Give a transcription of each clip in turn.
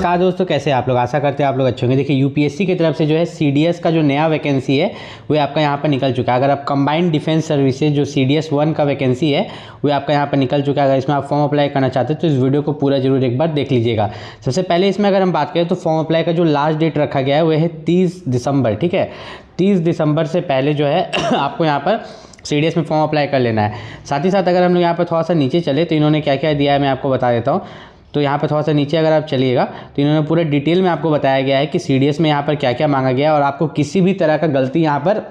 नमस्कार दोस्तों, कैसे आप लोग? आशा करते हैं आप लोग अच्छे होंगे। देखिए यूपीएससी की तरफ से जो है सीडीएस का जो नया वैकेंसी है वो आपका यहाँ पर निकल चुका है। अगर आप कंबाइंड डिफेंस सर्विसेज जो सीडीएस 1 का वैकेंसी है वो आपका यहाँ पर निकल चुका है। अगर इसमें आप फॉर्म अप्लाई करना चाहते हैं तो इस वीडियो को पूरा जरूर एक बार देख लीजिएगा। सबसे पहले इसमें अगर हम बात करें तो फॉर्म अप्लाई का जो लास्ट डेट रखा गया है वो है 30 दिसंबर। ठीक है, 30 दिसंबर से पहले जो है आपको यहाँ पर सीडीएस में फॉर्म अप्लाई कर लेना है। साथ ही साथ अगर हम लोग यहाँ पर थोड़ा सा नीचे चले तो इन्होंने क्या क्या दिया है मैं आपको बता देता हूँ। तो यहाँ पर थोड़ा सा नीचे अगर आप चलिएगा तो इन्होंने पूरे डिटेल में आपको बताया गया है कि सीडीएस में यहाँ पर क्या क्या मांगा गया है और आपको किसी भी तरह का गलती यहाँ पर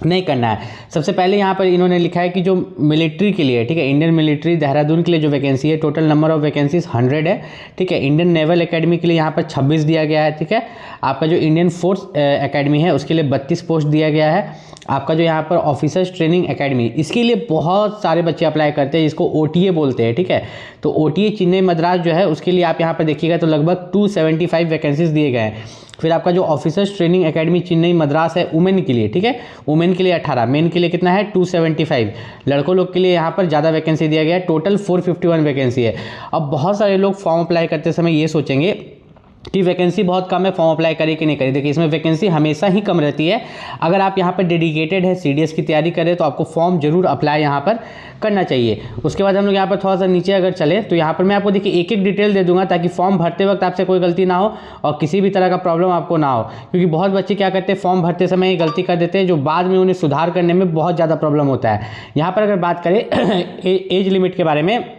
नहीं करना है। सबसे पहले यहाँ पर इन्होंने लिखा है कि जो मिलिट्री के लिए, ठीक है, इंडियन मिलिट्री देहरादून के लिए जो वैकेंसी है, टोटल नंबर ऑफ वैकेंसीज 100 है। ठीक है, इंडियन नेवल एकेडमी के लिए यहाँ पर 26 दिया गया है। ठीक है, आपका जो इंडियन फोर्स एकेडमी है उसके लिए 32 पोस्ट दिया गया है। आपका जो यहाँ पर ऑफिसर्स ट्रेनिंग एकेडमी, इसके लिए बहुत सारे बच्चे अप्लाई करते हैं, जिसको ओटीए बोलते हैं। ठीक है, तो ओटीए चेन्नई मद्रास जो है उसके लिए आप यहाँ पर देखिएगा तो लगभग 275 वैकेंसीज दिए गए हैं। फिर आपका जो officers training academy Chennai Madras है वुमेन के लिए, ठीक है, वुमेन के लिए 18, मेन के लिए कितना है 275, लड़कों लोग के लिए यहाँ पर ज़्यादा वैकेंसी दिया गया है, टोटल 451 वैकेंसी है। अब बहुत सारे लोग फॉर्म अप्लाई करते समय ये सोचेंगे कि वैकेंसी बहुत कम है, फॉर्म अप्लाई करें कि नहीं करें। देखिए इसमें वैकेंसी हमेशा ही कम रहती है। अगर आप यहाँ पर डेडिकेटेड है, सीडीएस की तैयारी करें तो आपको फॉर्म जरूर अप्लाई यहाँ पर करना चाहिए। उसके बाद हम लोग यहाँ पर थोड़ा सा नीचे अगर चले तो यहाँ पर मैं आपको देखिए एक एक डिटेल दे दूंगा ताकि फॉर्म भरते वक्त आपसे कोई गलती ना हो और किसी भी तरह का प्रॉब्लम आपको ना हो, क्योंकि बहुत बच्चे क्या करते हैं फॉर्म भरते समय गलती कर देते हैं जो बाद में उन्हें सुधार करने में बहुत ज़्यादा प्रॉब्लम होता है। यहाँ पर अगर बात करें एज लिमिट के बारे में,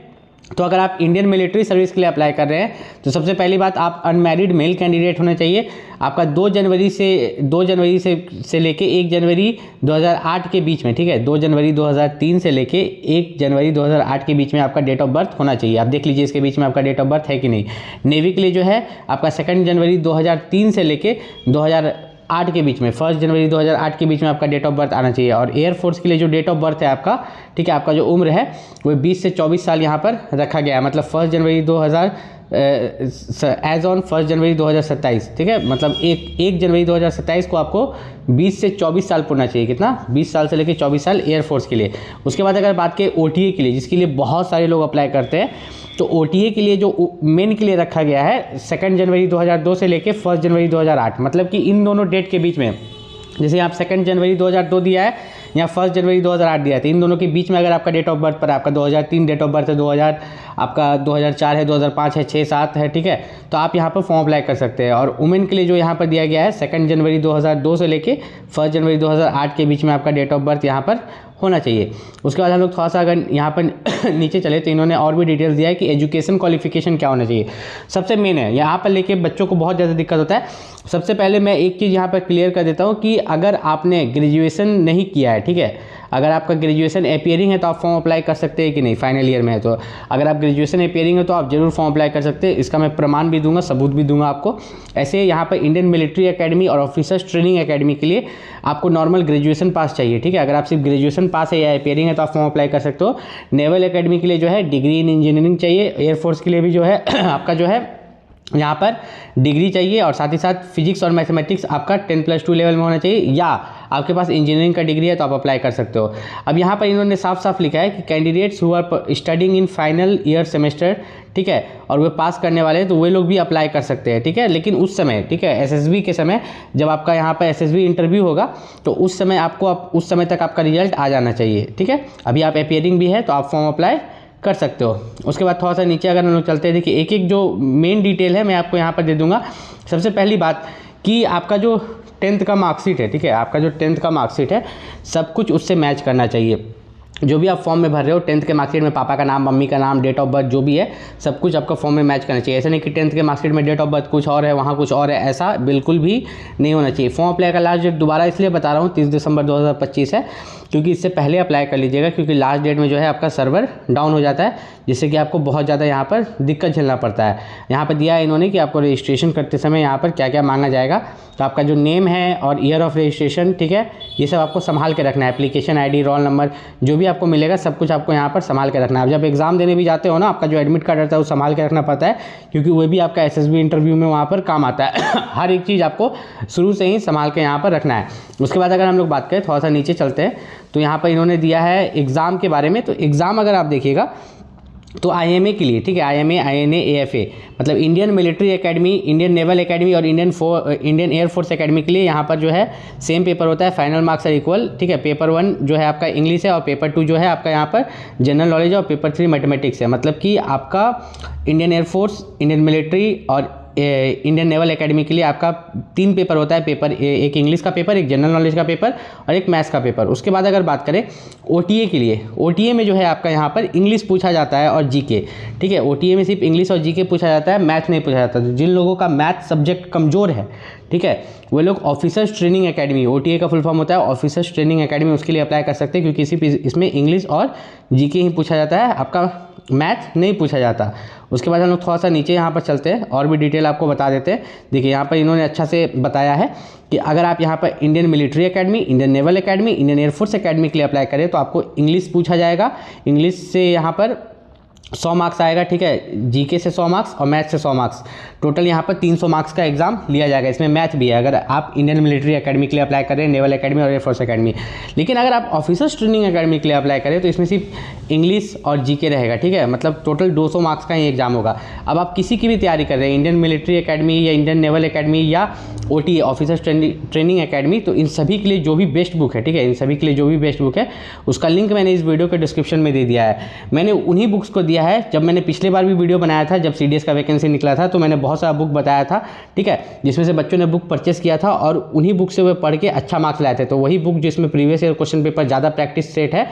तो अगर आप इंडियन मिलिट्री सर्विस के लिए अप्लाई कर रहे हैं तो सबसे पहली बात आप अनमैरिड मेल कैंडिडेट होने चाहिए। आपका 2 जनवरी से लेके 1 जनवरी 2008 के बीच में, ठीक है, 2 जनवरी 2003 से लेके 1 जनवरी 2008 के बीच में आपका डेट ऑफ बर्थ होना चाहिए। आप देख लीजिए इसके बीच में आपका डेट ऑफ बर्थ है कि नहीं। नेवी के लिए जो है आपका 2 जनवरी 2003 से लेके 2008 के बीच में, 1 जनवरी 2008 के बीच में आपका डेट ऑफ बर्थ आना चाहिए। और एयरफोर्स के लिए जो डेट ऑफ बर्थ है आपका, ठीक है, आपका जो उम्र है वो 20 से 24 साल यहाँ पर रखा गया है। मतलब 1 जनवरी 2000 एज ऑन 1 जनवरी 2027, ठीक है, मतलब 1 जनवरी 2027 को आपको 20 से 24 साल पूरना चाहिए। कितना? 20 साल से लेकर 24 साल एयरफोर्स के लिए। उसके बाद अगर बात करें ओटीए के लिए, जिसके लिए बहुत सारे लोग अप्लाई करते हैं, तो ओटीए के लिए जो मेन के लिए रखा गया है 2 जनवरी 2002 से लेकर 1 जनवरी 2008, मतलब कि इन दोनों डेट के बीच में, जैसे आप 2 जनवरी 2002 दिया है या 1 जनवरी 2008 दिया है, तो इन दोनों के बीच में अगर आपका डेट ऑफ बर्थ पर आपका 2003 डेट ऑफ बर्थ है, 2000 आपका 2004 है, 2005 है, 6, 7 है, ठीक है, तो आप यहाँ पर फॉर्म अप्लाई कर सकते हैं। और वुमेन के लिए जो यहाँ पर दिया गया है 2 जनवरी 2002 से लेके 1 जनवरी 2008 के बीच में आपका डेट ऑफ बर्थ यहाँ पर होना चाहिए। उसके बाद हम लोग थोड़ा सा अगर यहाँ पर नीचे चले तो इन्होंने और भी डिटेल्स दिया है कि एजुकेशन क्वालिफिकेशन क्या होना चाहिए। सबसे मेन है, यहाँ पर लेके बच्चों को बहुत ज़्यादा दिक्कत होता है। सबसे पहले मैं एक चीज़ यहाँ पर क्लियर कर देता हूँ कि अगर आपने ग्रेजुएशन नहीं किया है, ठीक है, अगर आपका ग्रेजुएशन अपीयरिंग है तो आप फॉर्म अप्लाई कर सकते हैं कि नहीं, फाइनल ईयर में है तो अगर आप ग्रेजुएशन अपीयरिंग है तो आप जरूर फॉर्म अप्लाई कर सकते हैं। इसका मैं प्रमाण भी दूंगा, सबूत भी दूंगा आपको। ऐसे यहाँ पर इंडियन मिलिट्री एकेडमी और ऑफिसर्स ट्रेनिंग एकेडमी के लिए आपको नॉर्मल ग्रेजुएशन पास चाहिए। ठीक है, अगर आप सिर्फ ग्रेजुएशन पास है या अपीयरिंग है तो आप फॉर्म अप्लाई कर सकते हो। नेवल एकेडमी के लिए जो है डिग्री इन इंजीनियरिंग चाहिए। एयरफोर्स के लिए भी जो है आपका जो है यहाँ पर डिग्री चाहिए और साथ ही साथ फिजिक्स और मैथमेटिक्स आपका 10+2 लेवल में होना चाहिए, या आपके पास इंजीनियरिंग का डिग्री है तो आप अप्लाई कर सकते हो। अब यहाँ पर इन्होंने साफ साफ लिखा है कि candidates who are studying in final year semester, ठीक है, और वे पास करने वाले हैं तो वे लोग भी अप्लाई कर सकते हैं। ठीक है, लेकिन उस समय, ठीक है, एसएसबी के समय जब आपका यहाँ पर एसएसबी इंटरव्यू होगा तो उस समय आपको उस समय तक आपका रिजल्ट आ जाना चाहिए। ठीक है, अभी आप अपीयरिंग भी है तो आप फॉर्म अप्लाई कर सकते हो। उसके बाद थोड़ा सा नीचे अगर हम लोग चलते हैं, देखिए एक एक जो मेन डिटेल है मैं आपको यहाँ पर दे दूंगा। सबसे पहली बात कि आपका जो 10th का मार्कशीट है, ठीक है, आपका जो 10th का मार्कशीट है सब कुछ उससे मैच करना चाहिए। जो भी आप फॉर्म में भर रहे हो 10th के मार्कशीट में पापा का नाम, मम्मी का नाम, डेट ऑफ बर्थ जो भी है सब कुछ आपका फॉर्म में मैच करना चाहिए। ऐसा नहीं कि 10th के मार्कशीट में डेट ऑफ बर्थ कुछ और है, वहाँ कुछ और है, ऐसा बिल्कुल भी नहीं होना चाहिए। फॉर्म अप्लाई का लास्ट डेट दोबारा इसलिए बता रहा हूँ 30 दिसंबर 2025 है, क्योंकि इससे पहले अप्लाई कर लीजिएगा, क्योंकि लास्ट डेट में जो है आपका सर्वर डाउन हो जाता है, जिससे कि आपको बहुत ज़्यादा यहाँ पर दिक्कत झेलना पड़ता है। यहाँ पर दिया है इन्होंने कि आपको रजिस्ट्रेशन करते समय यहाँ पर क्या क्या मांगा जाएगा, तो आपका जो नेम है और ईयर ऑफ रजिस्ट्रेशन, ठीक है, ये सब आपको संभाल के रखना है। एप्लीकेशन आईडी, रोल नंबर जो भी आपको मिलेगा सब कुछ आपको यहाँ पर संभाल के रखना है। जब एग्जाम देने भी जाते हो ना, आपका जो एडमिट कार्ड रहता है वो संभाल के रखना पड़ता है, क्योंकि वो भी आपका एसएसबी इंटरव्यू में वहाँ पर काम आता है। हर एक चीज़ आपको शुरू से ही संभाल के यहाँ पर रखना है। उसके बाद अगर हम लोग बात करें, थोड़ा सा नीचे चलते हैं, तो यहाँ पर इन्होंने दिया है एग्ज़ाम के बारे में। तो एग्ज़ाम अगर आप देखिएगा तो IMA के लिए, ठीक है, IMA, INA, AFA मतलब Indian military academy, Indian naval academy और इंडियन एयरफोर्स एकेडमी के लिए यहाँ पर जो है सेम पेपर होता है, फाइनल मार्क्स आर इक्वल, ठीक है। पेपर 1 जो है आपका इंग्लिश है और पेपर 2 जो है आपका यहाँ पर जनरल नॉलेज और पेपर 3 मैथमेटिक्स है। मतलब कि आपका इंडियन एयरफोर्स, इंडियन मिलिट्री और इंडियन नेवल एकेडमी के लिए आपका 3 पेपर होता है, पेपर एक इंग्लिश का पेपर, एक जनरल नॉलेज का पेपर और एक मैथ्स का पेपर। उसके बाद अगर बात करें OTA के लिए, OTA में जो है आपका यहाँ पर इंग्लिश पूछा जाता है और GK, ठीक है। OTA में सिर्फ इंग्लिश और GK पूछा जाता है, मैथ नहीं पूछा जाता। तो जिन लोगों का मैथ सब्जेक्ट कमज़ोर है, ठीक है, वो लोग ऑफिसर्स ट्रेनिंग एकेडमी, OTA का फुल फॉर्म होता है ऑफिसर्स ट्रेनिंग एकेडमी, उसके लिए अप्लाई कर सकते हैं, क्योंकि इसमें इंग्लिश और GK ही पूछा जाता है, आपका मैथ नहीं पूछा जाता। उसके बाद हम लोग थोड़ा सा नीचे यहाँ पर चलते हैं और भी डिटेल आपको बता देते हैं। देखिए यहाँ पर इन्होंने अच्छा से बताया है कि अगर आप यहाँ पर Indian military academy, Indian naval academy, Indian air force academy के लिए अप्लाई करें तो आपको इंग्लिश पूछा जाएगा। इंग्लिश से यहाँ पर 100 मार्क्स आएगा, ठीक है, GK से 100 मार्क्स और मैथ से 100 मार्क्स, टोटल यहाँ पर 300 मार्क्स का एग्जाम लिया जाएगा। इसमें मैथ भी है अगर आप इंडियन मिलिट्री एकेडमी के लिए अप्लाई करें, नेवल एकेडमी और एयरफोर्स एकेडमी। लेकिन अगर आप ऑफिसर्स ट्रेनिंग एकेडमी के लिए अप्लाई करें तो इसमें सिर्फ इंग्लिश और GK रहेगा, ठीक है, मतलब टोटल 200 मार्क्स का ही एग्जाम होगा। अब आप किसी की भी तैयारी कर रहे हैं, इंडियन मिलिट्री एकेडमी या इंडियन नेवल एकेडमी या OTA ऑफिसर्स ट्रेनिंग एकेडमी, तो इन सभी के लिए जो भी बेस्ट बुक है, ठीक है, इन सभी के लिए जो भी बेस्ट बुक है उसका लिंक मैंने इस वीडियो के डिस्क्रिप्शन में दे दिया है। मैंने उन्हीं बुक्स को दिया है, जब मैंने पिछले बार भी वीडियो बनाया था जब CDS का वैकेंसी निकला था तो मैंने बहुत सारा बुक बताया था, ठीक है, जिसमें से बच्चों ने बुक परचेस किया था और उन्हीं बुक से वे पढ़ के अच्छा मार्क्स लाए थे। तो वही बुक जिसमें प्रीवियस ईयर क्वेश्चन पेपर ज़्यादा प्रैक्टिस सेट है,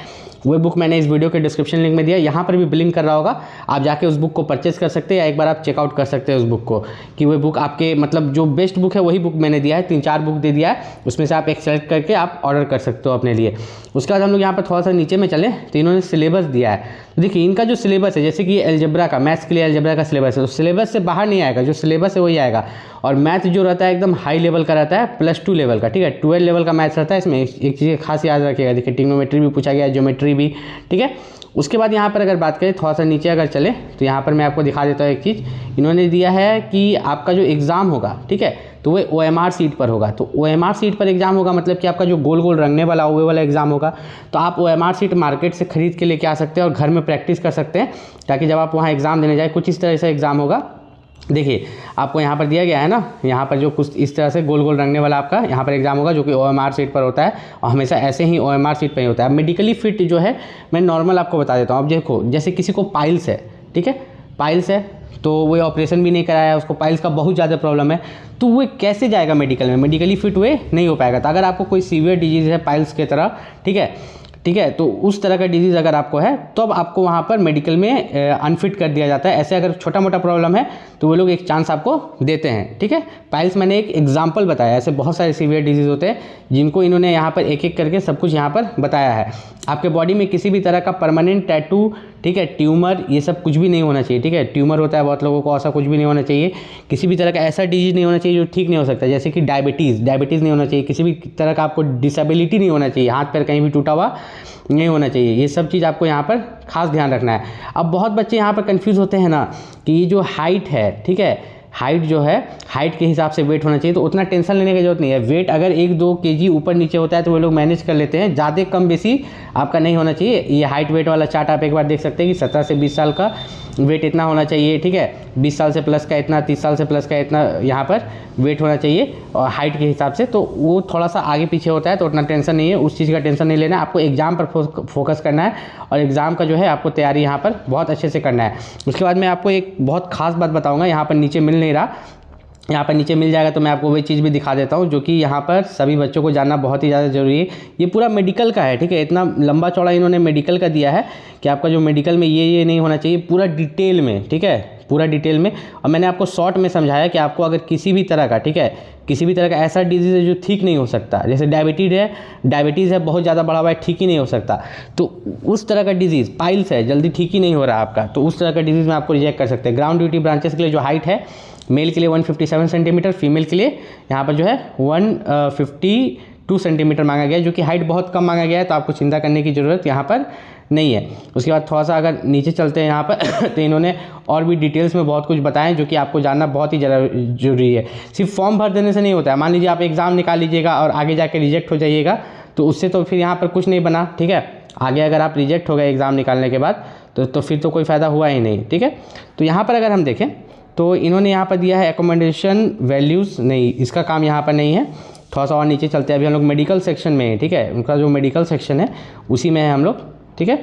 वो बुक मैंने इस वीडियो के डिस्क्रिप्शन लिंक में दिया, यहाँ पर भी ब्लिंक कर रहा होगा, आप जाके उस बुक को परचेस कर सकते हैं या एक बार आप चेकआउट कर सकते हैं उस बुक को कि वो बुक आपके मतलब जो बेस्ट बुक है वही बुक मैंने दिया है। 3-4 बुक दे दिया है, उसमें से आप एक सेलेक्ट करके आप ऑर्डर कर सकते हो अपने लिए। उसके बाद हम लोग यहाँ पर थोड़ा सा नीचे में चलें तो इन्होंने सिलेबस दिया है। तो देखिए इनका जो सिलेबस है, जैसे कि एलजेब्रा का, मैथ्स के लिए एलजेब्रा का सिलेबस है, तो सिलेबस से बाहर नहीं आएगा, जो सिलेबस है वही आएगा। और मैथ जो रहता है एकदम हाई लेवल का रहता है, +2 लेवल का, ठीक है, 12 लेवल का मैथ्स रहता है। इसमें एक चीज़ खास याद रखिएगा, देखिए ट्रिग्नोमेट्री भी पूछा गया है, ज्योमेट्री भी, ठीक है। उसके बाद यहाँ पर अगर बात करें थोड़ा सा नीचे अगर चले तो यहाँ पर मैं आपको दिखा देता हूँ एक चीज़, इन्होंने दिया है कि आपका जो एग्ज़ाम होगा, ठीक है, तो वो OMR सीट पर होगा। तो OMR सीट पर एग्जाम होगा मतलब कि आपका जो गोल गोल रंगने वाला वो वाला एग्जाम होगा। तो आप OMR सीट मार्केट से खरीद के लेके आ सकते हैं और घर में प्रैक्टिस कर सकते हैं, ताकि जब आप वहाँ एग्ज़ाम देने जाए कुछ इस तरह से एग्ज़ाम होगा। देखिए आपको यहाँ पर दिया गया है ना, यहाँ पर जो कुछ इस तरह से गोल गोल रंगने वाला आपका यहाँ पर एग्जाम होगा, जो कि OMR सीट पर होता है और हमेशा ऐसे ही OMR सीट पर ही होता है। मेडिकली फिट जो है मैं नॉर्मल आपको बता देता हूँ। अब देखो जैसे किसी को पाइल्स है, ठीक है, पाइल्स है तो वो ऑपरेशन भी नहीं कराया, उसको पाइल्स का बहुत ज़्यादा प्रॉब्लम है, तो वो कैसे जाएगा मेडिकल में, मेडिकली फिट वे नहीं हो पाएगा। तो अगर आपको कोई सीवियर डिजीज़ है पाइल्स की तरह, ठीक है, तो उस तरह का डिजीज़ अगर आपको है तो अब आपको वहाँ पर मेडिकल में अनफिट कर दिया जाता है। ऐसे अगर छोटा मोटा प्रॉब्लम है तो वो लोग एक चांस आपको देते हैं, ठीक है। पाइल्स मैंने एक एग्जाम्पल बताया, ऐसे बहुत सारे सीवियर डिजीज़ होते हैं जिनको इन्होंने यहाँ पर एक एक करके सब कुछ यहाँ पर बताया है। आपके बॉडी में किसी भी तरह का परमानेंट टैटू, ठीक है, ट्यूमर, ये सब कुछ भी नहीं होना चाहिए, ठीक है। ट्यूमर होता है बहुत लोगों को, ऐसा कुछ भी नहीं होना चाहिए। किसी भी तरह का ऐसा डिजीज़ नहीं होना चाहिए जो ठीक नहीं हो सकता, जैसे कि डायबिटीज़ नहीं होना चाहिए। किसी भी तरह का आपको डिसेबिलिटी नहीं होना चाहिए, हाथ पैर कहीं भी टूटा हुआ नहीं होना चाहिए। ये सब चीज़ आपको यहाँ पर खास ध्यान रखना है। अब बहुत बच्चे यहाँ पर कंफ्यूज होते हैं ना कि ये जो हाइट है, ठीक है, हाइट जो है, हाइट के हिसाब से वेट होना चाहिए, तो उतना टेंशन लेने की जरूरत नहीं है। वेट अगर 1-2 kg ऊपर नीचे होता है तो वो लोग मैनेज कर लेते हैं, ज़्यादा कम बेसी आपका नहीं होना चाहिए। ये हाइट वेट वाला चार्ट आप एक बार देख सकते हैं कि 17 से 20 साल का वेट इतना होना चाहिए, ठीक है, 20 साल से प्लस का इतना, 30 साल से प्लस का इतना यहाँ पर वेट होना चाहिए और हाइट के हिसाब से। तो वो थोड़ा सा आगे पीछे होता है तो उतना टेंशन नहीं है, उस चीज़ का टेंशन नहीं लेना है। आपको एग्जाम पर फोकस करना है और एग्ज़ाम का जो है आपको तैयारी यहाँ पर बहुत अच्छे से करना है। उसके बाद मैं आपको एक बहुत खास बात बताऊँगा, यहाँ पर नीचे मिल नहीं रहा, यहाँ पर नीचे मिल जाएगा तो मैं आपको वही चीज़ भी दिखा देता हूँ जो कि यहाँ पर सभी बच्चों को जानना बहुत ही ज़्यादा ज़रूरी है। ये पूरा मेडिकल का है, ठीक है, इतना लंबा चौड़ा इन्होंने मेडिकल का दिया है कि आपका जो मेडिकल में ये नहीं होना चाहिए, पूरा डिटेल में, ठीक है, पूरा डिटेल में। और मैंने आपको शॉर्ट में समझाया कि आपको अगर किसी भी तरह का, ठीक है, किसी भी तरह का ऐसा डिजीज़ है जो ठीक नहीं हो सकता, जैसे डायबिटीज़ है बहुत ज़्यादा बढ़ा हुआ है, ठीक ही नहीं हो सकता, तो उस तरह का डिजीज़, पाइल्स है जल्दी ठीक ही नहीं हो रहा आपका, तो उस तरह का डिजीज़ में आपको रिजेक्ट कर सकते हैं। ग्राउंड ड्यूटी ब्रांचेस के लिए जो हाइट है, मेल के लिए 157 सेंटीमीटर, फीमेल के लिए यहाँ पर जो है 152 सेंटीमीटर मांगा गया है, जो कि हाइट बहुत कम मांगा गया है, तो आपको चिंता करने की ज़रूरत यहाँ पर नहीं है। उसके बाद थोड़ा सा अगर नीचे चलते हैं यहाँ पर तो इन्होंने और भी डिटेल्स में बहुत कुछ बताएं जो कि आपको जानना बहुत ही ज़रूरी है। सिर्फ फॉर्म भर देने से नहीं होता है। मान लीजिए आप एग्ज़ाम निकाल लीजिएगा और आगे जाके रिजेक्ट हो जाइएगा तो उससे तो फिर यहाँ पर कुछ नहीं बना, ठीक है। आगे अगर आप रिजेक्ट हो गए एग्ज़ाम निकालने के बाद तो फिर तो कोई फ़ायदा हुआ ही नहीं, ठीक है। तो यहाँ पर अगर हम देखें तो इन्होंने यहाँ पर दिया है एकोमोडेशन वैल्यूज़, नहीं इसका काम यहाँ पर नहीं है। थोड़ा सा और नीचे चलते हैं, अभी हम लोग मेडिकल सेक्शन में है, ठीक है, उनका जो मेडिकल सेक्शन है उसी में है हम लोग, ठीक है।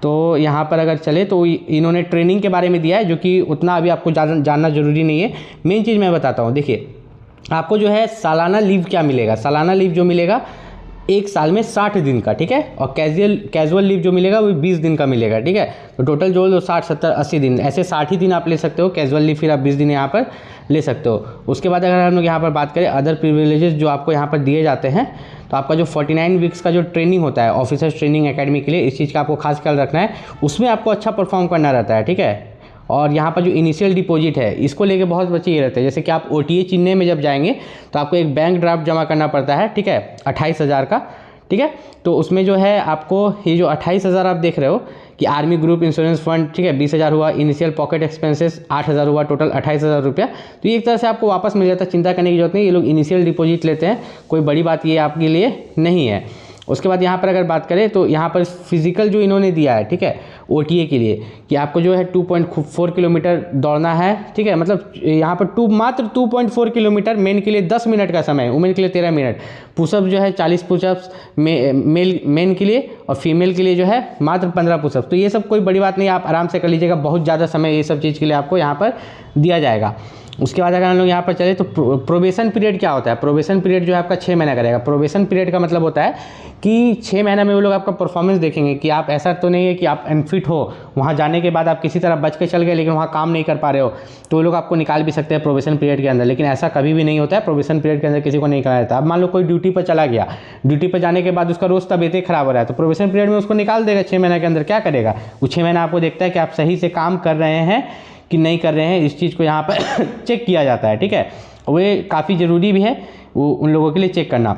तो यहाँ पर अगर चले तो इन्होंने ट्रेनिंग के बारे में दिया है, जो कि उतना अभी आपको जानना ज़रूरी नहीं है। मेन चीज़ मैं बताता हूँ, देखिए आपको जो है सालाना लीव क्या मिलेगा, सालाना लीव जो मिलेगा एक साल में 60 दिन का, ठीक है, और कैजुअल लीव जो मिलेगा वो 20 दिन का मिलेगा, ठीक है। तो टोटल जो 60, 70, 80 दिन, ऐसे 60 ही दिन आप ले सकते हो कैजुअल लीव, फिर आप 20 दिन यहाँ पर ले सकते हो। उसके बाद अगर हम लोग यहाँ पर बात करें अदर प्रिविलेजेस जो आपको यहाँ पर दिए जाते हैं, तो आपका जो 49 वीक्स का जो ट्रेनिंग होता है ऑफिसर्स ट्रेनिंग एकेडमी के लिए, इस चीज़ का आपको खास ख्याल रखना है, उसमें आपको अच्छा परफॉर्म करना रहता है, ठीक है। और यहाँ पर जो इनिशियल डिपॉजिट है इसको लेके बहुत बच्चे ये रहते हैं, जैसे कि आप OTA चुनने में जब जाएंगे तो आपको एक बैंक ड्राफ्ट जमा करना पड़ता है, ठीक है, 28,000 का, ठीक है। तो उसमें जो है आपको ये जो 28,000 आप देख रहे हो कि आर्मी ग्रुप इंश्योरेंस फंड, ठीक है, 20,000 हुआ, इनिशियल पॉकेट एक्सपेंसेस 8,000 हुआ, टोटल 28,000 रुपया। तो ये एक तरह से आपको वापस मिल जाता है, चिंता करने की जरूरत नहीं, ये लोग इनिशियल डिपॉजिट लेते हैं, कोई बड़ी बात ये आपके लिए नहीं है। उसके बाद यहाँ पर अगर बात करें तो यहाँ पर फिजिकल जो इन्होंने दिया है, ठीक है, OTA के लिए कि आपको जो है 2.4 किलोमीटर दौड़ना है, ठीक है, मतलब यहाँ पर मात्र 2.4 किलोमीटर, मेन के लिए 10 मिनट का समय, वुमेन के लिए 13 मिनट, पुशअप जो है 40 पुशअप्स मेन के लिए, और फीमेल के लिए जो है मात्र 15 पुशअप्स। तो ये सब कोई बड़ी बात नहीं, आप आराम से कर लीजिएगा, बहुत ज़्यादा समय ये सब चीज़ के लिए आपको यहाँ पर दिया जाएगा। उसके बाद अगर हम लोग यहाँ पर चले तो प्रोबेशन पीरियड क्या होता है, प्रोबेशन पीरियड जो है आपका 6 महीना करेगा। प्रोबेशन पीरियड का मतलब होता है कि 6 महीना में वो लोग आपका परफॉर्मेंस देखेंगे कि आप, ऐसा तो नहीं है कि आप अनफिट हो, वहाँ जाने के बाद आप किसी तरह बच के चल गए लेकिन वहाँ काम नहीं कर पा रहे हो, तो वो लोग आपको निकाल भी सकते हैं प्रोबेशन पीरियड के अंदर, लेकिन ऐसा कभी भी नहीं होता है, प्रोबेशन पीरियड के अंदर किसी को नहीं निकाला जाता। अब मान लो कोई ड्यूटी पर चला गया, ड्यूटी पर जाने के बाद उसका रोज़ तबीयत खराब हो रहा है, तो प्रोबेशन पीरियड में उसको निकाल देगा 6 महीने के अंदर। क्या करेगा वो 6 महीना आपको देखता है कि आप सही से काम कर रहे हैं कि नहीं कर रहे हैं, इस चीज़ को यहाँ पर चेक किया जाता है, ठीक है। वो काफ़ी ज़रूरी भी है वो उन लोगों के लिए चेक करना।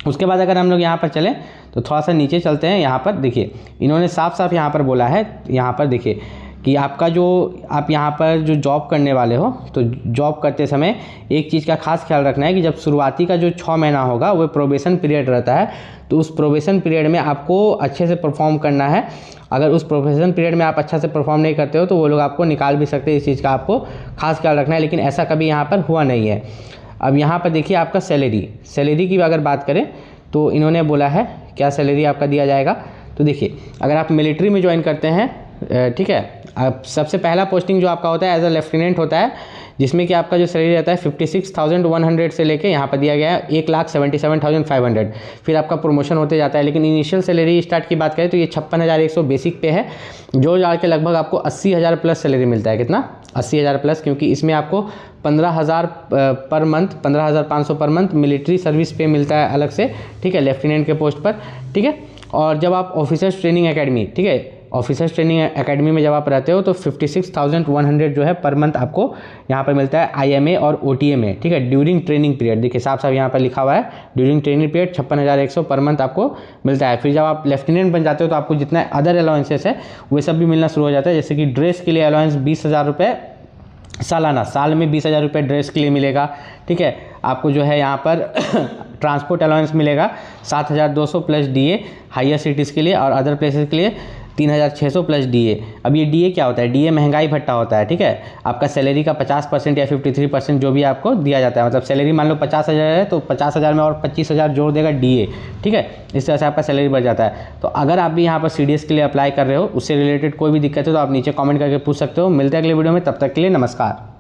उसके बाद अगर हम लोग यहाँ पर चलें तो थोड़ा सा नीचे चलते हैं, यहाँ पर देखिए इन्होंने साफ साफ यहाँ पर बोला है, यहाँ पर देखिए कि आपका जो आप यहाँ पर जो जॉब करने वाले हो, तो जॉब करते समय एक चीज़ का खास ख्याल रखना है कि जब शुरुआती का जो 6 महीना होगा वो प्रोबेशन पीरियड रहता है, तो उस प्रोबेशन पीरियड में आपको अच्छे से परफॉर्म करना है। अगर उस प्रोबेशन पीरियड में आप अच्छा से परफॉर्म नहीं करते हो तो वो लोग आपको निकाल भी सकते हैं, इस चीज़ का आपको खास ख्याल रखना है, लेकिन ऐसा कभी यहाँ पर हुआ नहीं है। अब यहाँ पर देखिए आपका सैलरी की अगर बात करें तो इन्होंने बोला है क्या सैलरी आपका दिया जाएगा। तो देखिए अगर आप मिलिट्री में ज्वाइन करते हैं, ठीक है, अब सबसे पहला पोस्टिंग जो आपका होता है एज अ लेफ्टिनेंट होता है, जिसमें कि आपका जो सैलरी रहता है 56,100 से लेके यहाँ पर दिया गया है 1,77,500। फिर आपका प्रमोशन होते जाता है, लेकिन इनिशियल सैलरी स्टार्ट की बात करें तो ये 56,100 बेसिक पे है, जो जाकर के लगभग आपको 80,000 प्लस सैलरी मिलता है। कितना? 80,000 प्लस, क्योंकि इसमें आपको 15,000 per month, 15,500 per month military service पे मिलता है अलग से, ठीक है, लेफ्टिनेंट के पोस्ट पर, ठीक है। और जब आप ऑफिसर्स ट्रेनिंग एकेडमी, ठीक है, ऑफिसर्स ट्रेनिंग एकेडमी में जब आप रहते हो तो 56,100 जो है पर मंथ आपको यहाँ पर मिलता है IMA और OTA में, ठीक है, ड्यूरिंग ट्रेनिंग पीरियड। देखिए साफ साफ यहाँ पर लिखा हुआ है during training period 56,100 per month आपको मिलता है। फिर जब आप लेफ्टिनेंट बन जाते हो तो आपको जितना अदर अलाउंसेस है वे सब भी मिलना शुरू हो जाता है, जैसे कि ड्रेस के लिए अलाउंस 20,000 रुपये सालाना, साल में 20,000 रुपये ड्रेस के लिए मिलेगा, ठीक है। आपको जो है यहाँ पर ट्रांसपोर्ट अलाउंस मिलेगा 7,200 प्लस DA हायर सिटीज़ के लिए, और अदर प्लेसेस के लिए 3,600 प्लस DA। अब ये DA क्या होता है? DA महंगाई भत्ता होता है, ठीक है। आपका सैलरी का 50% या 53% जो भी आपको दिया जाता है, मतलब सैलरी मान लो 50,000 है तो 50,000 में और 25,000 जोड़ देगा DA, ठीक है। इस तरह से आपका सैलरी बढ़ जाता है। तो अगर आप भी यहाँ पर CDS के लिए अप्लाई कर रहे हो, उससे रिलेटेड कोई भी दिक्कत है तो आप नीचे कमेंट करके पूछ सकते हो। मिलते हैं अगले वीडियो में, तब तक के लिए नमस्कार।